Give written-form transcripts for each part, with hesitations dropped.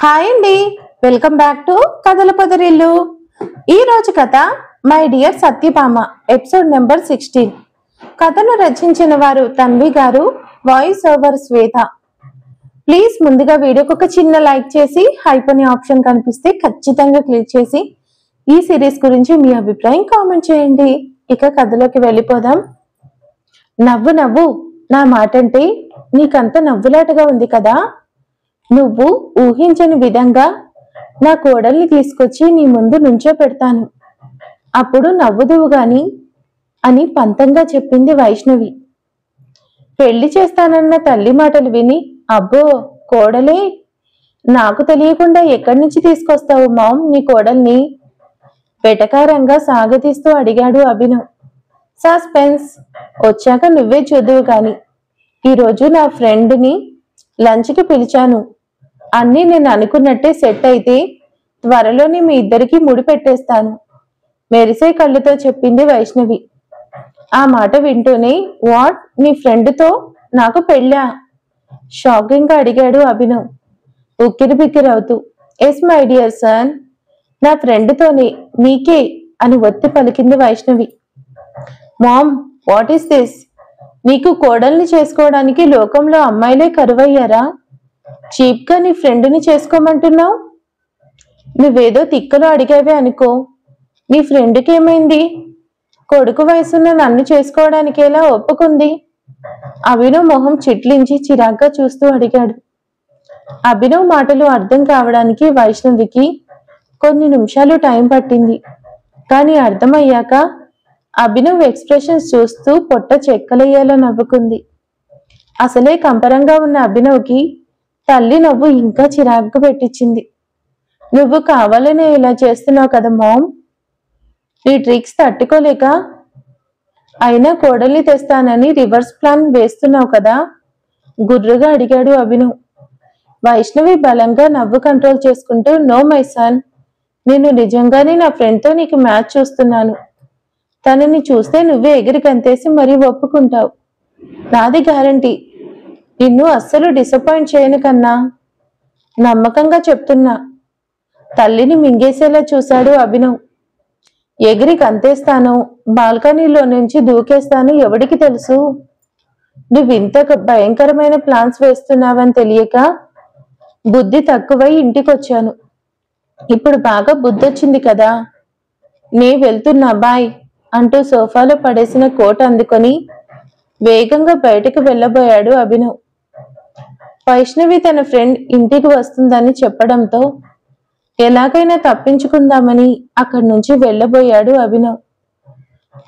Hi అండి, welcome back to కథల పొదరిల్లు. ఈ రోజు కథ my dear Satyabhama, episode number 16. కథను రచించిన వారు తన్వి గారు, వాయిస్ ఓవర్ శ్వేత. ప్లీజ్ ముందుగా వీడియోకి ఒక చిన్న లైక్ చేసి హైప్ అనే ఆప్షన్ కనిపిస్తే ఖచ్చితంగా క్లిక్ చేసి ఈ సిరీస్ గురించి మీ అభిప్రాయం కామెంట్ చేయండి. ఇక కథలోకి వెళ్ళిపోదాం. నవ్వు నవ్వు, నా మాట అంటే నీకంత నవ్వులాటగా ఉంది కదా. నువ్వు ఊహించని విధంగా నా కోడల్ని తీసుకొచ్చి నీ ముందు నుంచో పెడతాను, అప్పుడు నవ్వుదువు గాని అని పంతంగా చెప్పింది వైష్ణవి. పెళ్లి చేస్తానన్న తల్లి మాటలు విని, అబ్బో కోడలే, నాకు తెలియకుండా ఎక్కడి నుంచి తీసుకొస్తావు మామ్ నీ కోడల్ని? వెటకారంగా సాగతీస్తూ అడిగాడు అభినవ్. సస్పెన్స్, వచ్చాక నువ్వే చూద్దువు గాని. ఈరోజు నా ఫ్రెండ్ని లంచ్కి పిలిచాను. అన్నీ నేను అనుకున్నట్టే సెట్ అయితే త్వరలోనే మీ ఇద్దరికి ముడి పెట్టేస్తాను, మెరిసే కళ్ళుతో చెప్పింది వైష్ణవి. ఆ మాట వింటూనే, వాట్, నీ ఫ్రెండ్తో నాకు పెళ్ళా? షాకింగ్ గా అడిగాడు అభినవ్ ఉక్కిరి బిక్కిరవుతూ. ఎస్ మై డియర్ సన్, నా ఫ్రెండ్తోనే, మీకే అని ఒత్తి పలికింది Vaishnavi. Mom, what is this? నీకు కోడల్ని చేసుకోవడానికి లోకంలో అమ్మాయిలే కరువయ్యారా? చీప్ గా నీ ఫ్రెండ్ని చేసుకోమంటున్నావు? నువ్వేదో తిక్కలో అడిగావే అనుకో. నీ ఫ్రెండ్కి ఏమైంది? కొడుకు వయసున్న నన్ను చేసుకోవడానికి ఎలా ఒప్పుకుంది? అభినవ్ మొహం చిట్లించి చిరాగ్గా చూస్తూ అడిగాడు. అభినవ్ మాటలు అర్థం కావడానికి వైష్ణవికి కొన్ని నిమిషాలు టైం పట్టింది. కానీ అర్థమయ్యాక అభినవ్ ఎక్స్ప్రెషన్స్ చూస్తూ పొట్ట చెక్కలయ్యేలా నవ్వుకుంది. అసలే కంపరంగా ఉన్న అభినవ్కి తల్లి నవ్వు ఇంకా చిరాగ్గా పెట్టించింది. నువ్వు కావాలనే ఇలా చేస్తున్నావు కదా మామ్, నీ ట్రిక్స్ తట్టుకోలేక. అయినా కోడల్ని తెస్తానని రివర్స్ ప్లాన్ వేస్తున్నావు కదా, గుర్రుగా అడిగాడు అభినవ్. వైష్ణవి బలంగా నవ్వు కంట్రోల్ చేసుకుంటూ, నో మై సన్, నేను నిజంగానే నా ఫ్రెండ్తో నీకు మ్యాచ్ చూస్తున్నాను. తనని చూస్తే నువ్వే ఎగిరి కంతేసి మరీ ఒప్పుకుంటావు. నాది గ్యారంటీ, నిన్ను అస్సలు డిసప్పాయింట్ చేయను కన్నా. నమ్మకంగా చెప్తున్నా. తల్లిని మింగేసేలా చూశాడు అభినవ్. ఎగిరి కంతేస్తాను, బాల్కనీలో నుంచి దూకేస్తాను ఎవడికి తెలుసు? నువ్వింత భయంకరమైన ప్లాన్స్ వేస్తున్నావని తెలియక బుద్ధి తక్కువై ఇంటికొచ్చాను. ఇప్పుడు బాగా బుద్ధొచ్చింది కదా. నే వెళ్తున్నా, బాయ్ అంటూ సోఫాలో పడేసిన కోట్ అందుకొని వేగంగా బయటకు వెళ్ళబోయాడు అభినవ్. వైష్ణవి తన ఫ్రెండ్ ఇంటికి వస్తుందని చెప్పడంతో ఎలాగైనా తప్పించుకుందామని అక్కడి నుంచి వెళ్ళబోయాడు అభినవ్.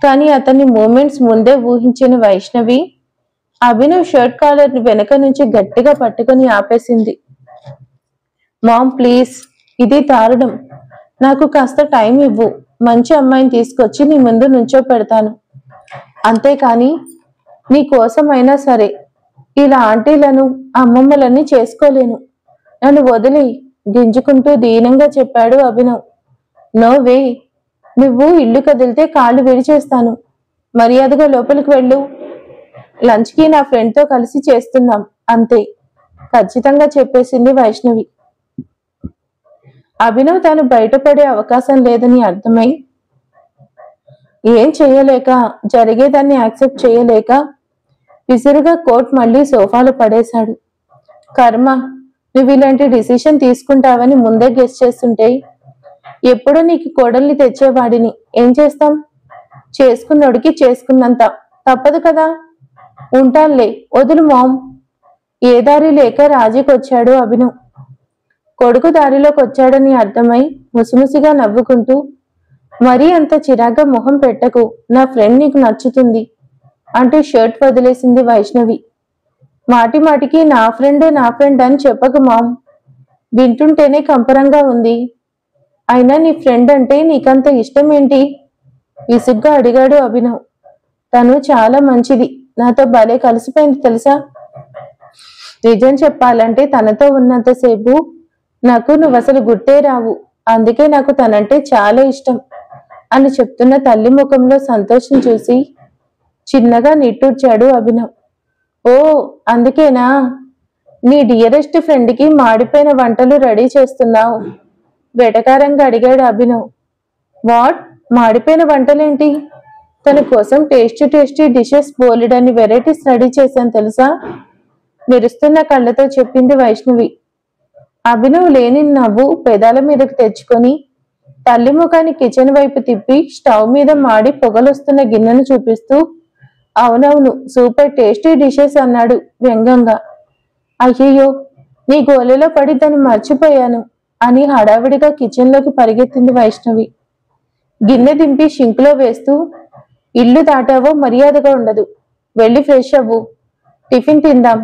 కానీ అతని మూమెంట్స్ ముందే ఊహించిన వైష్ణవి అభినవ్ షర్ట్ కాలర్ వెనక నుంచి గట్టిగా పట్టుకుని ఆపేసింది. మామ్ ప్లీజ్, ఇది దారుణం. నాకు కాస్త టైం ఇవ్వు. మంచి అమ్మాయిని తీసుకొచ్చి నీ ముందు నుంచో పెడతాను. అంతేకాని నీ కోసమైనా సరే ఇలా ఆంటీలను అమ్మమ్మలని చేసుకోలేను. నన్ను వదిలి, గింజుకుంటూ దీనంగా చెప్పాడు అభినవ్. నో వే, నువ్వు ఇల్లు కదిలితే కాళ్ళు విడిచేస్తాను. మర్యాదగా లోపలికి వెళ్ళు. లంచ్కి నా ఫ్రెండ్తో కలిసి చేస్తున్నాం అంతే, ఖచ్చితంగా చెప్పేసింది వైష్ణవి. అభినవ్ తాను బయటపడే అవకాశం లేదని అర్థమై ఏం చేయలేక, జరిగేదాన్ని యాక్సెప్ట్ చేయలేక విసురుగా కోట్ మళ్ళీ సోఫాలో పడేశాడు. కర్మ, నువ్వు ఇలాంటి డిసిషన్ తీసుకుంటావని ముందే గెస్ చేస్తుంటే ఎప్పుడో నీకు కోడల్ని తెచ్చేవాడిని. ఏం చేస్తాం? చేసుకున్నోడికి చేసుకున్నంత తప్పదు కదా. ఉంటానులే, వదులు మామ్. ఏ దారి లేక రాజీకొచ్చాడు అభినవ్. కొడుకు దారిలోకి వచ్చాడని అర్థమై ముసిముసిగా నవ్వుకుంటూ, మరీ అంత చిరాగ్గా మొహం పెట్టకు, నా ఫ్రెండ్ నీకు నచ్చుతుంది అంటూ షర్ట్ వదిలేసింది వైష్ణవి. మాటి మాటికి నా ఫ్రెండ్ అని చెప్పకు మామ్, వింటుంటేనే కంపరంగా ఉంది. అయినా నీ ఫ్రెండ్ అంటే నీకంత ఇష్టం ఏంటి? విసుగ్గా అడిగాడు అభినవ్. తను చాలా మంచిది, నాతో భలే కలిసిపోయింది తెలుసా. నిజం చెప్పాలంటే తనతో ఉన్నంతసేపు నాకు నువ్వు అసలు గుర్తే రావు. అందుకే నాకు తనంటే చాలా ఇష్టం అని చెప్తున్న తల్లి ముఖంలో సంతోషం చూసి చిన్నగా నిట్టూర్చాడు అభినవ్. ఓ అందుకేనా? నీ డియరెస్ట్ ఫ్రెండ్ కి మాడిపోయిన వంటలు రెడీ చేస్తున్నావు, వెటకారంగా అడిగాడు అభినవ్. వాట్? మాడిపోయిన వంటలేంటి? తన కోసం టేస్టీ డిషెస్ బోలెడన్ని వెరైటీస్ రెడీ చేశాను తెలుసా, మెరుస్తున్న కళ్ళతో చెప్పింది వైష్ణవి. అభినవ్ లేని నవ్వు పెదాల మీదకి తెచ్చుకొని తల్లి ముఖాన్ని కిచెన్ వైపు తిప్పి స్టవ్ మీద మాడి పొగలొస్తున్న గిన్నెను చూపిస్తూ అవునవును సూపర్ టేస్టీ డిషెస్ అన్నాడు వ్యంగ్యంగా. అయ్యయ్యో, నీ గోలెలో పడి దాన్ని మర్చిపోయాను అని హడావిడిగా కిచెన్లోకి పరిగెత్తింది వైష్ణవి. గిన్నె దింపి షింక్లో వేస్తూ ఇల్లు దాటావో మర్యాదగా ఉండదు, వెళ్ళి ఫ్రెష్ అవ్వు, టిఫిన్ తిందాం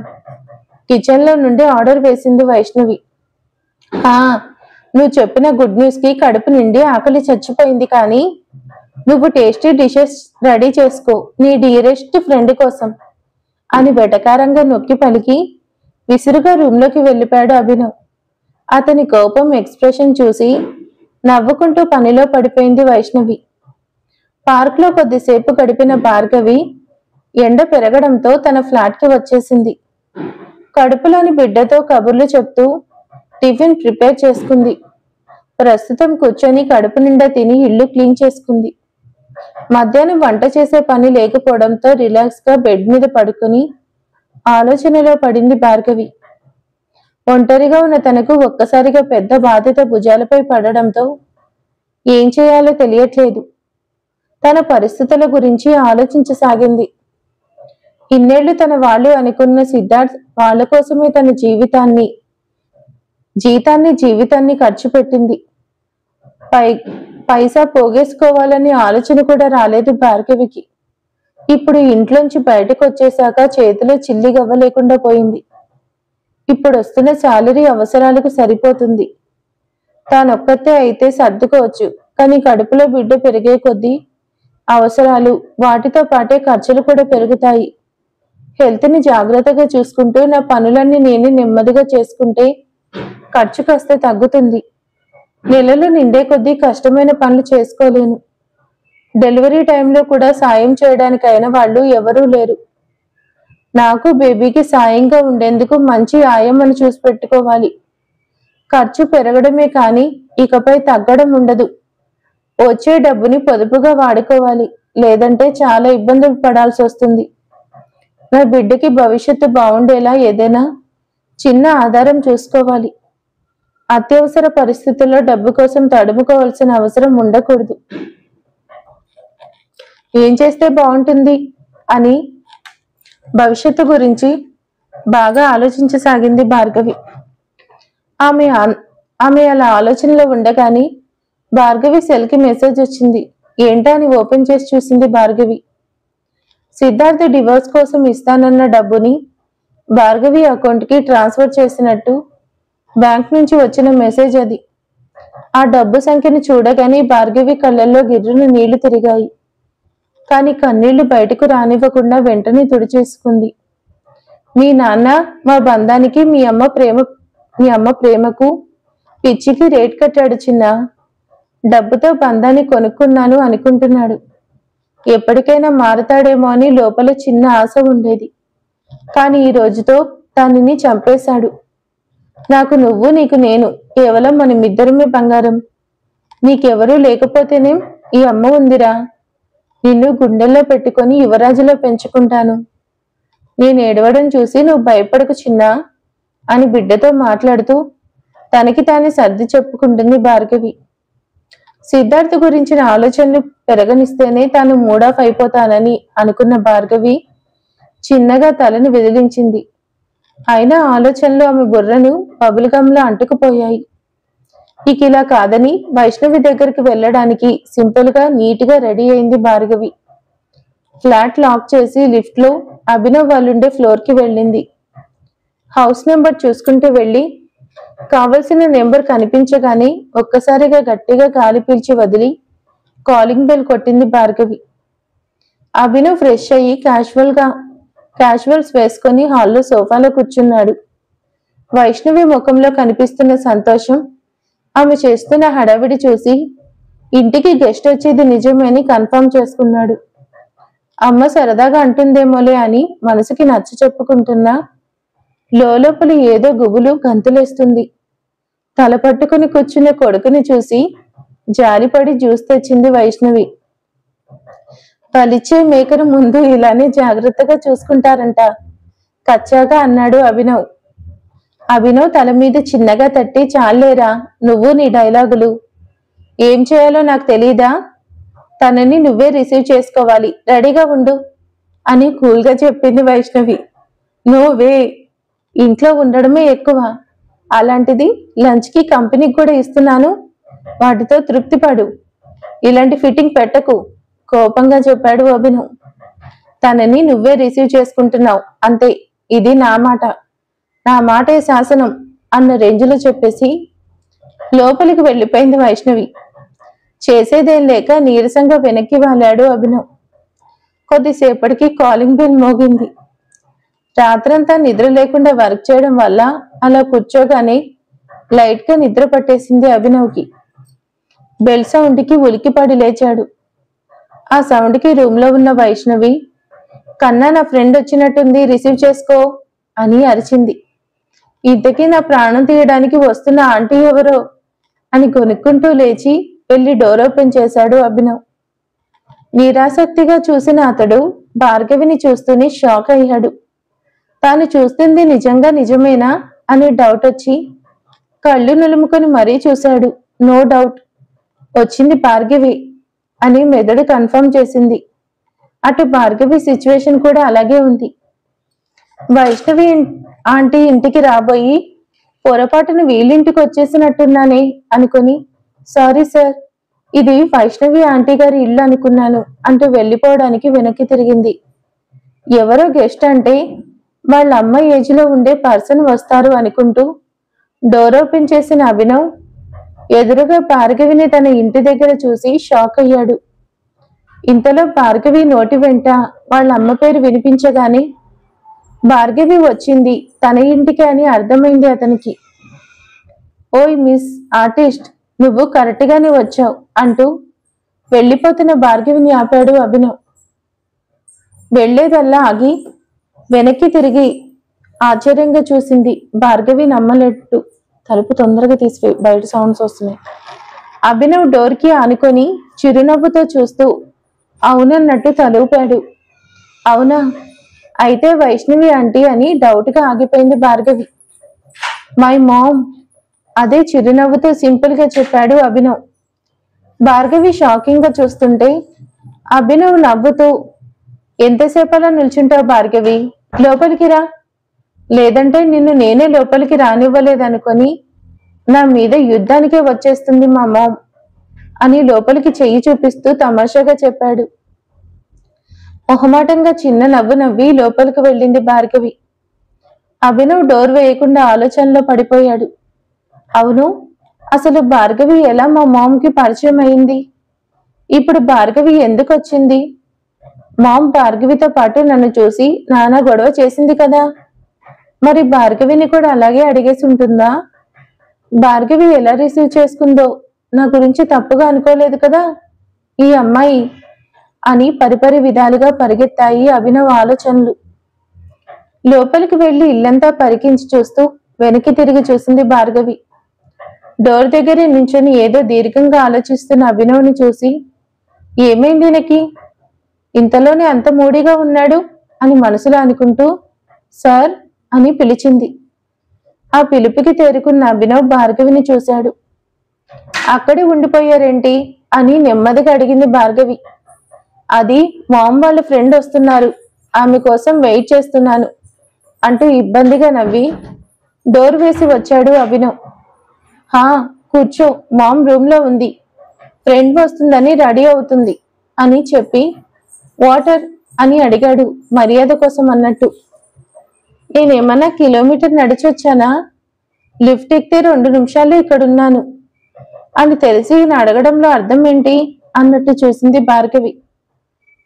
కిచెన్లో నుండి ఆర్డర్ వేసింది వైష్ణవి. నువ్వు చెప్పిన గుడ్ న్యూస్ కి కడుపు నిండి ఆకలి చచ్చిపోయింది, కానీ నువ్వు టేస్టీ డిషెస్ రెడీ చేసుకో నీ డియరెస్ట్ ఫ్రెండ్ కోసం అని వెటకారంగా నొక్కి పలికి విసురుగా రూమ్లోకి వెళ్ళిపోయాడు అభినవ్. అతని కోపం ఎక్స్ప్రెషన్ చూసి నవ్వుకుంటూ పనిలో పడిపోయింది వైష్ణవి. పార్క్లో కొద్దిసేపు గడిపిన భార్గవి ఎండ పెరగడంతో తన ఫ్లాట్కి వచ్చేసింది. కడుపులోని బిడ్డతో కబుర్లు చెప్తూ టిఫిన్ ప్రిపేర్ చేసుకుంది. ప్రస్తుతం కూర్చొని కడుపు నిండా తిని ఇల్లు క్లీన్ చేసుకుంది. మధ్యాహ్నం వంట చేసే పని లేకపోవడంతో రిలాక్స్ గా బెడ్ మీద పడుకుని ఆలోచనలో పడింది భార్గవి. ఒంటరిగా ఉన్న తనకు ఒక్కసారిగా పెద్ద బాధ్యత భుజాలపై పడడంతో ఏం చేయాలో తెలియట్లేదు. తన పరిస్థితుల గురించి ఆలోచించసాగింది. ఇన్నేళ్లు తన వాళ్ళు అనుకున్న సిద్ధార్థ్ వాళ్ళ కోసమే తన జీవితాన్ని ఖర్చు పెట్టింది. పైసా పోగేసుకోవాలని ఆలోచన కూడా రాలేదు భార్గవికి. ఇప్పుడు ఇంట్లోంచి బయటకు వచ్చేశాక చేతిలో చిల్లి గవ్వ లేకుండా పోయింది. ఇప్పుడు వస్తున్న శాలరీ అవసరాలకు సరిపోతుంది. తానొక్కతే అయితే సర్దుకోవచ్చు, కానీ కడుపులో బిడ్డ పెరిగే కొద్దీ అవసరాలు, వాటితో పాటే ఖర్చులు కూడా పెరుగుతాయి. హెల్త్ని జాగ్రత్తగా చూసుకుంటూ నా పనులన్నీ నేనే నెమ్మదిగా చేసుకుంటే ఖర్చు కాస్త తగ్గుతుంది. నెలలు నిండే కొద్దీ కష్టమైన పనులు చేసుకోలేను. డెలివరీ టైంలో కూడా సాయం చేయడానికైనా వాళ్ళు ఎవరూ లేరు. నాకు బేబీకి సాయంగా ఉండేందుకు మంచి ఆయమ్మని చూసి పెట్టుకోవాలి. ఖర్చు పెరగడమే కానీ ఇకపై తగ్గడం ఉండదు. వచ్చే డబ్బుని పొదుపుగా వాడుకోవాలి, లేదంటే చాలా ఇబ్బందులు పడాల్సి వస్తుంది. నా బిడ్డకి భవిష్యత్తు బాగుండేలా ఏదైనా చిన్న ఆధారం చూసుకోవాలి. అత్యవసర పరిస్థితుల్లో డబ్బు కోసం తడుముకోవాల్సిన అవసరం ఉండకూడదు. ఏం చేస్తే బాగుంటుంది అని భవిష్యత్తు గురించి బాగా ఆలోచించసాగింది భార్గవి. ఆమె అలా ఆలోచనలో ఉండగానే భార్గవి సెల్కి మెసేజ్ వచ్చింది. ఏంటా అని ఓపెన్ చేసి చూసింది భార్గవి. సిద్ధార్థ డివోర్స్ కోసం ఇస్తానన్న డబ్బుని భార్గవి అకౌంట్కి ట్రాన్స్ఫర్ చేసినట్టు బ్యాంక్ నుంచి వచ్చిన మెసేజ్ అది. ఆ డబ్బు సంఖ్యను చూడగానే భార్గవి కళ్ళల్లో గిర్రున నీళ్లు తిరిగాయి. కానీ కన్నీళ్లు బయటకు రానివ్వకుండా వెంటనే తుడిచేసుకుంది. మీ నాన్న మా బంధానికి మీ అమ్మ ప్రేమకు పిచ్చికి రేట్ కట్టాడు చిన్న. డబ్బుతో బంధాన్ని కొనుక్కున్నాను అనుకుంటున్నాడు. ఎప్పటికైనా మారతాడేమో అని లోపల చిన్న ఆశ ఉండేది. కానీ ఈ రోజుతో దానిని చంపేశాడు. నాకు నువ్వు, నీకు నేను, కేవలం మనమిద్దరమే బంగారం. నీకెవరూ లేకపోతేనేం, ఈ అమ్మ ఉందిరా. నిన్ను గుండెల్లో పెట్టుకొని యువరాజులో పెంచుకుంటాను. నేను ఏడవడం చూసి నువ్వు భయపడకు చిన్నా అని బిడ్డతో మాట్లాడుతూ తనకి తానే సర్ది చెప్పుకుంటుంది భార్గవి. సిద్ధార్థ గురించిన ఆలోచనలు పెరగనిస్తేనే తాను మూడాఫ్ అయిపోతానని అనుకున్న భార్గవి చిన్నగా తలని విదిలించింది. అయినా ఆలోచనలు ఆమె బుర్రను బబుల్గంలా అంటుకుపోయాయి. ఇక ఇలా కాదని వైష్ణవి దగ్గరికి వెళ్ళడానికి సింపుల్ గా నీట్ గా రెడీ అయింది భార్గవి. ఫ్లాట్ లాక్ చేసి లిఫ్ట్ లో అభినవ్ వాళ్ళుండే ఫ్లోర్ కి వెళ్ళింది. హౌస్ నెంబర్ చూసుకుంటూ వెళ్ళి కావలసిన నెంబర్ కనిపించగానే ఒక్కసారిగా గట్టిగా గాలి పీల్చి వదిలి కాలింగ్ బెల్ కొట్టింది భార్గవి. అభినవ్ ఫ్రెష్ అయ్యి క్యాజువల్స్ వేసుకొని హాల్లో సోఫాలో కూర్చున్నాడు. వైష్ణవి ముఖంలో కనిపిస్తున్న సంతోషం, ఆమె చేస్తున్న హడావిడి చూసి ఇంటికి గెస్ట్ వచ్చేది నిజమని కన్ఫర్మ్ చేసుకున్నాడు. అమ్మ సరదాగా అంటుందేమోలే అని మనసుకి నచ్చ చెప్పుకుంటున్నా లోపల ఏదో గుబులు గంతులేస్తుంది. తల పట్టుకుని కూర్చున్న కొడుకుని చూసి జాలిపడి జ్యూస్ తెచ్చింది వైష్ణవి. పలిచ్చే మేకను ముందు ఇలానే జాగ్రత్తగా చూసుకుంటారంట, కచ్చాగా అన్నాడు అభినవ్. అభినవ్ తల మీద చిన్నగా తట్టి, చాలేరా నువ్వు నీ డైలాగులు, ఏం చేయాలో నాకు తెలీదా, తనని నువ్వే రిసీవ్ చేసుకోవాలి, రెడీగా ఉండు అని కూల్గా చెప్పింది వైష్ణవి. నో వే, ఇంట్లో ఉండడమే ఎక్కువ, అలాంటిది లంచ్కి కంపెనీకి కూడా ఇస్తున్నాను, వాటితో తృప్తి పడు, ఇలాంటి ఫిట్టింగ్ పెట్టకు కోపంగా చెప్పాడు అభినవ్. తనని నువ్వే రిసీవ్ చేసుకుంటున్నావు అంతే, ఇది నా మాట, నా మాటే శాసనం అన్న రేంజ్లో చెప్పేసి లోపలికి వెళ్ళిపోయింది వైష్ణవి. చేసేదేం లేక నీరసంగా వెనక్కి వాలాడు అభినవ్. కొద్దిసేపటికి కాలింగ్ బెల్ మోగింది. రాత్రంతా నిద్ర లేకుండా వర్క్ చేయడం వల్ల అలా కూర్చోగానే లైట్ గా నిద్ర పట్టేసింది అభినవ్కి. బెల్ సౌండ్కి ఉలికిపడి లేచాడు. ఆ సౌండ్కి రూమ్ లో ఉన్న వైష్ణవి, కన్నా నా ఫ్రెండ్ వచ్చినట్టుంది, రిసీవ్ చేసుకో అని అరిచింది. ఇంతకీ నా ప్రాణం తీయడానికి వస్తున్న ఆంటీ ఎవరో అని కొనుక్కుంటూ లేచి వెళ్ళి డోర్ ఓపెన్ చేశాడు అభినవ్. నిరాసక్తిగా చూసిన అతడు భార్గవిని చూస్తూనే షాక్ అయ్యాడు. తాను చూస్తుంది నిజంగా నిజమేనా అనే డౌట్ వచ్చి కళ్ళు నులుముకొని మరీ చూశాడు. నో డౌట్, వచ్చింది భార్గవి అని మెదడు కన్ఫర్మ్ చేసింది. అటు భార్గవి సిచ్యువేషన్ కూడా అలాగే ఉంది. వైష్ణవి ఆంటీ ఇంటికి రాబోయి పొరపాటును వీళ్ళింటికి వచ్చేసినట్టున్నానే అనుకుని, సారీ సార్, ఇది వైష్ణవి ఆంటీ గారి ఇల్లు అనుకున్నాను అంటూ వెళ్ళిపోవడానికి వెనక్కి తిరిగింది. ఎవరో గెస్ట్ అంటే వాళ్ళ అమ్మ ఏజ్ లో ఉండే పర్సన్ వస్తారు అనుకుంటూ డోర్ ఓపెన్ చేసిన అభినవ్ ఎదురుగా భార్గవిని తన ఇంటి దగ్గర చూసి షాక్ అయ్యాడు. ఇంతలో భార్గవి నోటి వెంట వాళ్ళ అమ్మ పేరు వినిపించగానే భార్గవి వచ్చింది తన ఇంటికి అని అర్థమైంది అతనికి. ఓయ్ మిస్ ఆర్టిస్ట్, నువ్వు కరెక్ట్ గానే వచ్చావు అంటూ వెళ్ళిపోతున్న భార్గవిని ఆపాడు అభినవ్. వెళ్లేదల్లా ఆగి వెనక్కి తిరిగి ఆశ్చర్యంగా చూసింది. భార్గవి నమ్మలేట్టు తలుపు తొందరగా తీసిపోయి బయట సౌండ్స్ వస్తున్నాయి. అభినవ్ డోర్కి ఆనుకొని చిరునవ్వుతో చూస్తూ అవునన్నట్టు తలూపాడు. అవునా, అయితే వైష్ణవి ఆంటీ అని డౌట్ గా ఆగిపోయింది భార్గవి. మై మామ్, అదే చిరునవ్వుతో సింపుల్ గా చెప్పాడు అభినవ్. భార్గవి షాకింగ్ గా చూస్తుంటే అభినవ్ నవ్వుతూ, ఎంతసేపలా నిల్చుంటావు భార్గవి, లోపలికి రా, లేదంటే నిన్ను నేనే లోపలికి రానివ్వలేదనుకొని నా మీద యుద్ధానికే వచ్చేస్తుంది మా మామ్ అని లోపలికి చెయ్యి చూపిస్తూ తమాషాగా చెప్పాడు. మొహమాటంగా చిన్న నవ్వు నవ్వి లోపలికి వెళ్ళింది భార్గవి. అభినవ్ డోర్ వేయకుండా ఆలోచనలో పడిపోయాడు. అవును, అసలు భార్గవి ఎలా మా మామ్కి పరిచయం అయింది, ఇప్పుడు భార్గవి ఎందుకు వచ్చింది, మామ్ భార్గవితో పాటు నన్ను చూసి నానా గొడవ చేసింది కదా, మరి భార్గవిని కూడా అలాగే అడిగేసి ఉంటుందా, భార్గవి ఎలా రిసీవ్ చేసుకుందో, నా గురించి తప్పుగా అనుకోలేదు కదా ఈ అమ్మాయి అని పరిపరి విధాలుగా పరిగెత్తాయి అభినవ్ ఆలోచనలు. లోపలికి వెళ్లి ఇల్లంతా పరికించి చూస్తూ వెనక్కి తిరిగి చూసింది భార్గవి. డోర్ దగ్గరే నించుని ఏదో దీర్ఘంగా ఆలోచిస్తున్న అభినవ్ని చూసి, ఏమైంది ఈయనకి, ఇంతలోనే అంత మూడీగా ఉన్నాడు అని మనసులో అనుకుంటూ సార్ అని పిలిచింది. ఆ పిలుపుకి తేరుకున్న అభినవ్ భార్గవిని చూశాడు. అక్కడే ఉండిపోయారేంటి అని నెమ్మదిగా అడిగింది భార్గవి. అది మామ్ వాళ్ళ ఫ్రెండ్ వస్తున్నారు, ఆమె కోసం వెయిట్ చేస్తున్నాను అంటూ ఇబ్బందిగా నవ్వి డోర్ వేసి వచ్చాడు అభినవ్. హా కూర్చో, మామ్ రూమ్ లో ఉంది, ఫ్రెండ్ వస్తుందని రెడీ అవుతుంది అని చెప్పి వాటర్ అని అడిగాడు మర్యాద కోసం అన్నట్టు. నేనేమన్నా కిలోమీటర్ నడిచొచ్చానా, లిఫ్ట్ ఎక్కితే 2 నిమిషాల్లో ఇక్కడున్నాను అని తెలిసి ఈయన అడగడంలో అర్థం ఏంటి అన్నట్టు చూసింది భార్గవి.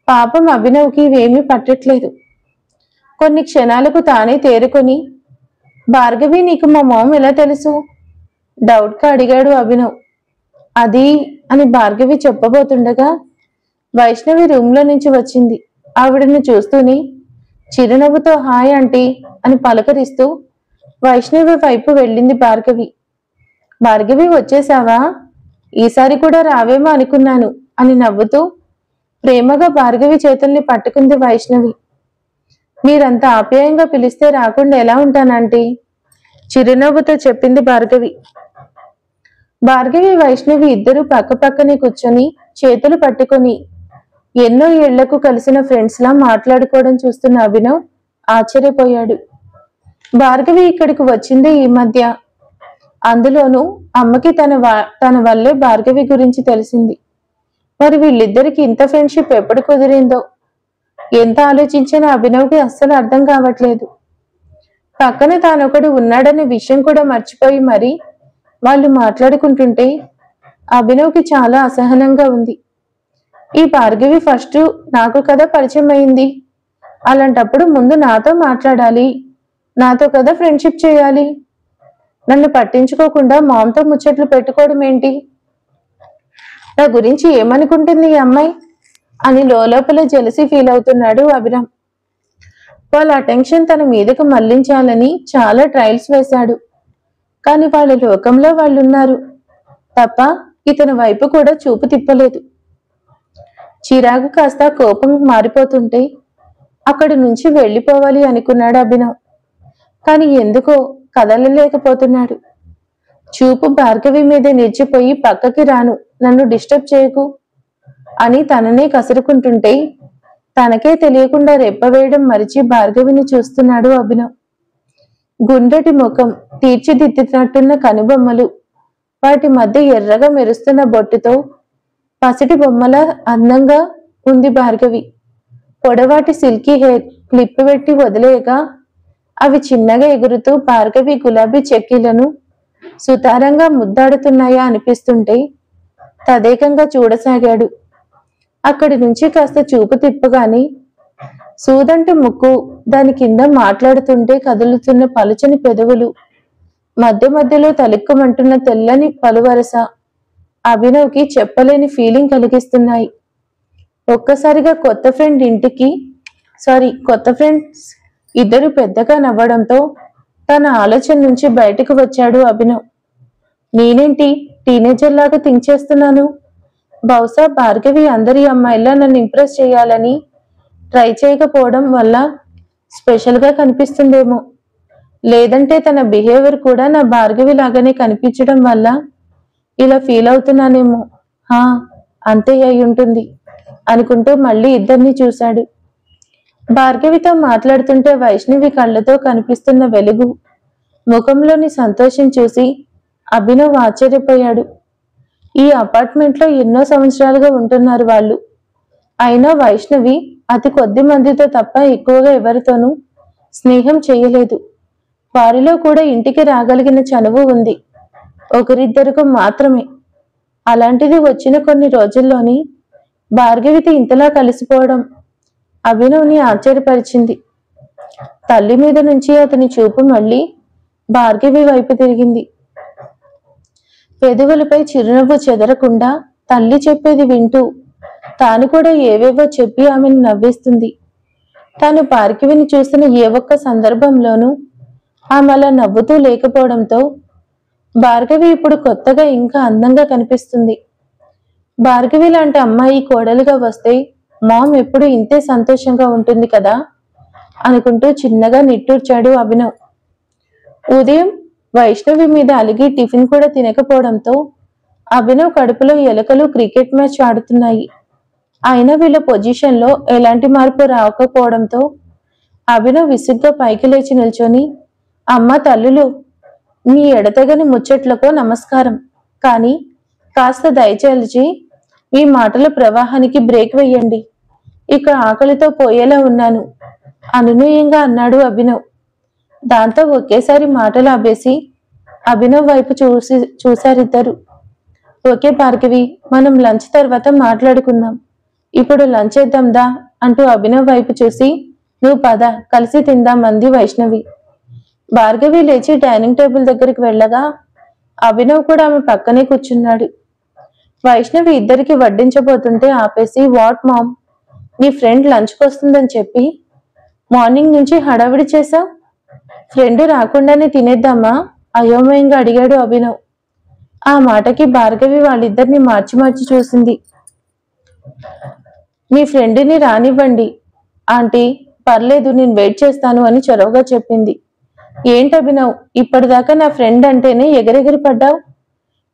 పాపం అభినవ్కి ఇవేమీ పట్టట్లేదు. కొన్ని క్షణాలకు తానే తేరుకొని, భార్గవి నీకు మా మామ్ ఎలా తెలుసు డౌట్గా అడిగాడు అభినవ్. అది అని భార్గవి చెప్పబోతుండగా వైష్ణవి రూమ్ లో నుంచి వచ్చింది. ఆవిడని చూస్తూనే చిరునవ్వుతో హాయ్ ఆంటీ అని పలకరిస్తూ వైష్ణవి వైపు వెళ్ళింది భార్గవి. భార్గవి, వచ్చేసావా? ఈసారి కూడా రావేమో అనుకున్నాను అని నవ్వుతూ ప్రేమగా భార్గవి చేతుల్ని పట్టుకుంది వైష్ణవి. మీరంత ఆప్యాయంగా పిలిస్తే రాకుండా ఎలా ఉంటానంటీ? చిరునవ్వుతో చెప్పింది భార్గవి. భార్గవి వైష్ణవి ఇద్దరూ పక్కపక్కనే కూర్చొని చేతులు పట్టుకొని ఎన్నో ఏళ్లకు కలిసిన ఫ్రెండ్స్ లా మాట్లాడుకోవడం చూస్తున్న అభినవ్ ఆశ్చర్యపోయాడు. భార్గవి ఇక్కడికి వచ్చిందే ఈ మధ్య. అందులోనూ అమ్మకి తన వల్లే భార్గవి గురించి తెలిసింది. మరి వీళ్ళిద్దరికి ఇంత ఫ్రెండ్షిప్ ఎప్పుడు కుదిరిందో? ఎంత ఆలోచించినా అభినవ్కి అస్సలు అర్థం కావట్లేదు. పక్కన తానొకడు ఉన్నాడనే విషయం కూడా మర్చిపోయి మరి వాళ్ళు మాట్లాడుకుంటుంటే అభినవ్కి చాలా అసహనంగా ఉంది. ఈ భార్గవి ఫస్ట్ నాకు కదా పరిచయం అయింది. అలాంటప్పుడు ముందు నాతో మాట్లాడాలి, నాతో కదా ఫ్రెండ్షిప్ చేయాలి. నన్ను పట్టించుకోకుండా మామతో ముచ్చట్లు పెట్టుకోవడం ఏంటి? నా గురించి ఏమనుకుంటుంది ఈ అమ్మాయి అని లోపల జెలసీ ఫీల్ అవుతున్నాడు అభిరామ్. వాళ్ళ అటెన్షన్ తన మీదకు మళ్లించాలని చాలా ట్రయల్స్ వేశాడు. కానీ వాళ్ళ లోకంలో వాళ్ళున్నారు తప్ప ఇతని వైపు కూడా చూపు తిప్పలేదు. చిరాకు కాస్త కోపం మారిపోతుంటే అక్కడి నుంచి వెళ్ళిపోవాలి అనుకున్నాడు అభినవ్. కానీ ఎందుకో కదలలేకపోతున్నాడు. చూపు భార్గవి మీద నిలిచిపోయి పక్కకి రాను, నన్ను డిస్టర్బ్ చేయకు అని తననే కసురుకుంటుంటే తనకే తెలియకుండా రెప్పవేయడం మరిచి భార్గవిని చూస్తున్నాడు అభినవ్. గుండ్రటి ముఖం, తీర్చిదిద్దినట్టున్న కనుబొమ్మలు, వాటి మధ్య ఎర్రగా మెరుస్తున్న బొట్టుతో పసిటి బొమ్మల అందంగా ఉంది భార్గవి. పొడవాటి సిల్కీ హెయిర్ క్లిప్ పెట్టి వదిలేయగా అవి చిన్నగా ఎగురుతూ భార్గవి గులాబీ చెక్కీలను సుతారంగా ముద్దాడుతున్నాయా అనిపిస్తుంటే తదేకంగా చూడసాగాడు. అక్కడి నుంచి కాస్త చూపు తిప్పగాని సూదంటి ముక్కు, దాని కింద మాట్లాడుతుంటే కదులుతున్న పలుచని పెదవులు, మధ్య మధ్యలో తలుక్కుమంటున్న తెల్లని పలువరస అభినవ్కి చెప్పలేని ఫీలింగ్ కలిగిస్తున్నాయి. ఒక్కసారిగా కొత్త ఫ్రెండ్స్ ఇద్దరు పెద్దగా నవ్వడంతో తన ఆలోచన నుంచి బయటకు వచ్చాడు అభినవ్. నేనేంటి టీనేజర్ లాగా థింక్ చేస్తున్నాను? బహుశా భార్గవి అందరి అమ్మాయిలా నన్ను ఇంప్రెస్ చేయాలని ట్రై చేయకపోవడం వల్ల స్పెషల్ గా కనిపిస్తుందేమో, లేదంటే తన బిహేవియర్ కూడా నా భార్గవి లాగానే కనిపించడం వల్ల ఇలా ఫీల్ అవుతున్నానేమో. అంతే అయి ఉంటుంది అనుకుంటూ మళ్ళీ ఇద్దరిని చూశాడు. భార్గవితో మాట్లాడుతుంటే వైష్ణవి కళ్ళతో కనిపిస్తున్న వెలుగు, ముఖంలోని సంతోషం చూసి అభినవ్ ఆశ్చర్యపోయాడు. ఈ అపార్ట్మెంట్లో ఎన్నో సంవత్సరాలుగా ఉంటున్నారు వాళ్ళు. అయినా వైష్ణవి అతి కొద్ది మందితో తప్ప ఎక్కువగా ఎవరితోనూ స్నేహం చేయలేదు. వారిలో కూడా ఇంటికి రాగలిగిన చనువు ఉంది, ఒకరిద్దరికి మాత్రమే. అలాంటిది వచ్చిన కొన్ని రోజుల్లోని భార్గవితో ఇంతలా కలిసిపోవడం అభినవ్ని ఆశ్చర్యపరిచింది. తల్లి మీద నుంచి అతని చూపు మళ్ళీ భార్గవి వైపు తిరిగింది. పెదవులపై చిరునవ్వు చెదరకుండా తల్లి చెప్పేది వింటూ తాను కూడా ఏవేవో చెప్పి ఆమెను నవ్విస్తుంది. తాను భార్గవిని చూసిన ఏ ఒక్క సందర్భంలోనూ ఆమె అలా నవ్వుతూ లేకపోవడంతో భార్గవి ఇప్పుడు కొత్తగా ఇంకా అందంగా కనిపిస్తుంది. భార్గవి లాంటి అమ్మాయి కోడలుగా వస్తే మామ్ ఎప్పుడు ఇంతే సంతోషంగా ఉంటుంది కదా అనుకుంటూ చిన్నగా నిట్టూర్చాడు అభినవ్. ఉదయం వైష్ణవి మీద అలిగి టిఫిన్ కూడా తినకపోవడంతో అభినవ్ కడుపులో ఎలుకలు క్రికెట్ మ్యాచ్ ఆడుతున్నాయి. అయినా వీళ్ళ పొజిషన్లో ఎలాంటి మార్పు రాకపోవడంతో అభినవ్ విసుగ్గా పైకి లేచి నిల్చొని, అమ్మ తల్లులు, మీ ఎడతెగని ముచ్చట్లకు నమస్కారం, కానీ కాస్త దయచేసి మీ మాటల ప్రవాహానికి బ్రేక్ వేయండి, ఇక ఆకలితో పోయేలా ఉన్నాను అనునయంగా అన్నాడు అభినవ్. దాంతో ఒకేసారి మాటలు ఆపేసి అభినవ్ వైపు చూశారిద్దరు. ఓకే భార్గవి, మనం లంచ్ తర్వాత మాట్లాడుకుందాం, ఇప్పుడు లంచ్ చేద్దాందా అంటూ అభినవ్ వైపు చూసి నువ్వు పద కలిసి తిందాం అంది వైష్ణవి. భార్గవి లేచి డైనింగ్ టేబుల్ దగ్గరికి వెళ్ళగా అభినవ్ కూడా ఆమె పక్కనే కూర్చున్నాడు. వైష్ణవి ఇద్దరికి వడ్డించబోతుంటే ఆపేసి, వాట్ మామ్, నీ ఫ్రెండ్ లంచ్కి వస్తుందని చెప్పి మార్నింగ్ నుంచి హడావిడి చేశావు, ఫ్రెండ్ రాకుండానే తినేద్దామా? అయోమయంగా అడిగాడు అభినవ్. ఆ మాటకి భార్గవి వాళ్ళిద్దరిని మార్చి మార్చి చూసింది. మీ ఫ్రెండ్ని రానివ్వండి ఆంటీ, పర్లేదు, నేను వెయిట్ చేస్తాను అని చొరవగా చెప్పింది. ఏంటి అభినవ్, ఇప్పటిదాకా నా ఫ్రెండ్ అంటేనే ఎగరెగిరి పడ్డావు,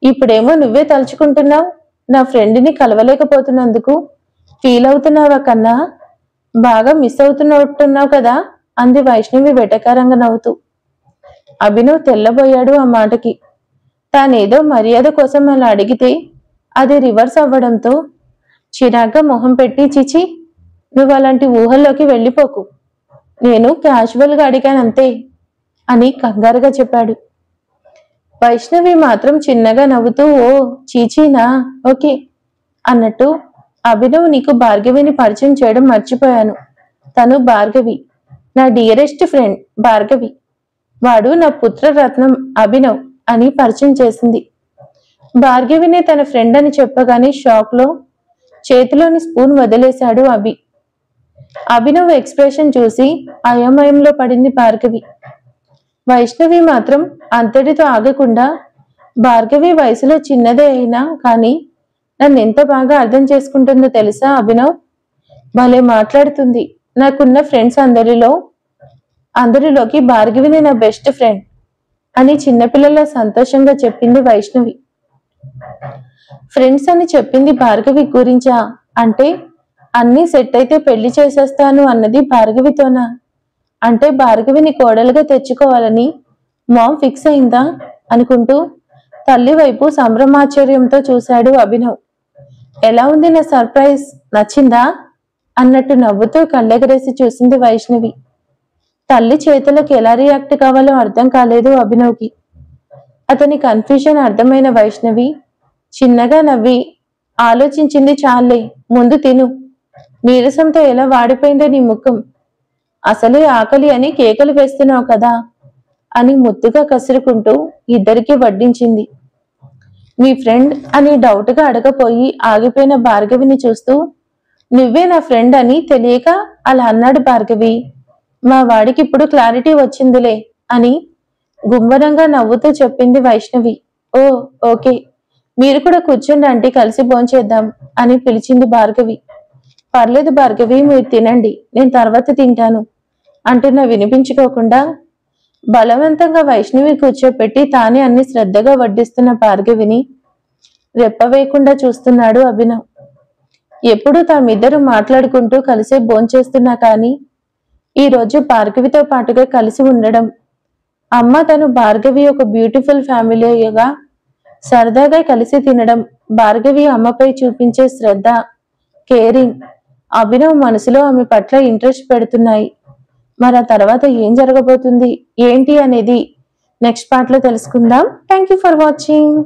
ఇప్పుడేమో నువ్వే తలుచుకుంటున్నావు? నా ఫ్రెండ్ని కలవలేకపోతున్నందుకు ఫీల్ అవుతున్నావా కన్నా? బాగా మిస్ అవుతున్నట్టున్నావు కదా అంది వైష్ణవి వెటకారంగా నవ్వుతూ. అభినవ్ తెల్లబోయాడు ఆ మాటకి. తానేదో మర్యాద కోసం అలా అడిగితే అది రివర్స్ అవ్వడంతో చిరాగ్గా మొహం పెట్టి, చిచి, నువ్వు అలాంటి ఊహల్లోకి వెళ్ళిపోకు, నేను క్యాజువల్గా అడిగానంతే అని కంగారుగా చెప్పాడు. వైష్ణవి మాత్రం చిన్నగా నవ్వుతూ, ఓ చీచీనా, ఓకే అన్నట్టు, అభినవ్, నీకు భార్గవిని పరిచయం చేయడం మర్చిపోయాను. తను భార్గవి, నా డియరెస్ట్ ఫ్రెండ్ భార్గవి. వాడు నా పుత్రరత్నం అభినవ్ అని పరిచయం చేసింది. భార్గవినే తన ఫ్రెండ్ అని చెప్పగానే షాక్లో చేతిలోని స్పూన్ వదిలేశాడు అభినవ్ ఎక్స్ప్రెషన్ చూసి అయోమయంలో పడింది భార్గవి. వైష్ణవి మాత్రం అంతటితో ఆగకుండా, భార్గవి వయసులో చిన్నదే అయినా కానీ నన్ను ఎంత బాగా అర్థం చేసుకుంటుందో తెలుసా అభినవ్? భలే మాట్లాడుతుంది. నాకున్న ఫ్రెండ్స్ అందరిలోకి భార్గవిని నా బెస్ట్ ఫ్రెండ్ అని చిన్నపిల్లల సంతోషంగా చెప్పింది వైష్ణవి. ఫ్రెండ్స్ అని చెప్పింది భార్గవి గురించా? అంటే అన్నీ సెట్ అయితే పెళ్లి చేసేస్తాను అన్నది భార్గవితోనా? అంటే భార్గవిని కోడలుగా తెచ్చుకోవాలని మామ్ ఫిక్స్ అయిందా అనుకుంటూ తల్లి వైపు సంభ్రమాశ్చర్యంతో చూశాడు అభినవ్. ఎలా ఉంది నా సర్ప్రైజ్, నచ్చిందా అన్నట్టు నవ్వుతూ కళ్ళెగరేసి చూసింది వైష్ణవి. తల్లి చేతులకు ఎలా రియాక్ట్ కావాలో అర్థం కాలేదు అభినవ్కి. అతని కన్ఫ్యూజన్ అర్థమైన వైష్ణవి చిన్నగా నవ్వి, ఆలోచించింది చాలే, ముందు తిను, నీరసంతో ఎలా వాడిపోయిందో నీ ముఖం, అసలే ఆకలి అని కేకలు వేస్తున్నావు కదా అని ముద్దుగా కసురుకుంటూ ఇద్దరికి వడ్డించింది. మీ ఫ్రెండ్ అని డౌట్గా అడగపోయి ఆగిపోయిన భార్గవిని చూస్తూ, నువ్వే నా ఫ్రెండ్ అని తెలియక అలా అన్నాడు భార్గవి. మా వాడికి ఇప్పుడు క్లారిటీ వచ్చిందిలే అని గుమ్మరంగా నవ్వుతూ చెప్పింది వైష్ణవి. ఓ ఓకే, మీరు కూడా కూర్చోండి ఆంటీ, కలిసి భోంచేద్దాం అని పిలిచింది భార్గవి. పర్లేదు భార్గవి, మీరు తినండి, నేను తర్వాత తింటాను అంటున్నా వినిపించుకోకుండా బలవంతంగా వైష్ణవి కూర్చోపెట్టి తానే అన్ని శ్రద్ధగా వడ్డిస్తున్న భార్గవిని రెప్పవేయకుండా చూస్తున్నాడు అభినవ్. ఎప్పుడూ తామిద్దరూ మాట్లాడుకుంటూ కలిసే భోంచేస్తున్నా కానీ ఈరోజు భార్గవితో పాటుగా కలిసి ఉండడం, అమ్మ తను భార్గవి ఒక బ్యూటిఫుల్ ఫ్యామిలీగా సరదాగా కలిసి తినడం, భార్గవి అమ్మపై చూపించే శ్రద్ధ, కేరింగ్ అభినవ్ మనసులో ఆమె పట్ల ఇంట్రెస్ట్ పెడుతున్నాయి. మరి ఆ తర్వాత ఏం జరగబోతుంది ఏంటి అనేది నెక్స్ట్ పార్ట్లో తెలుసుకుందాం. Thank you for watching.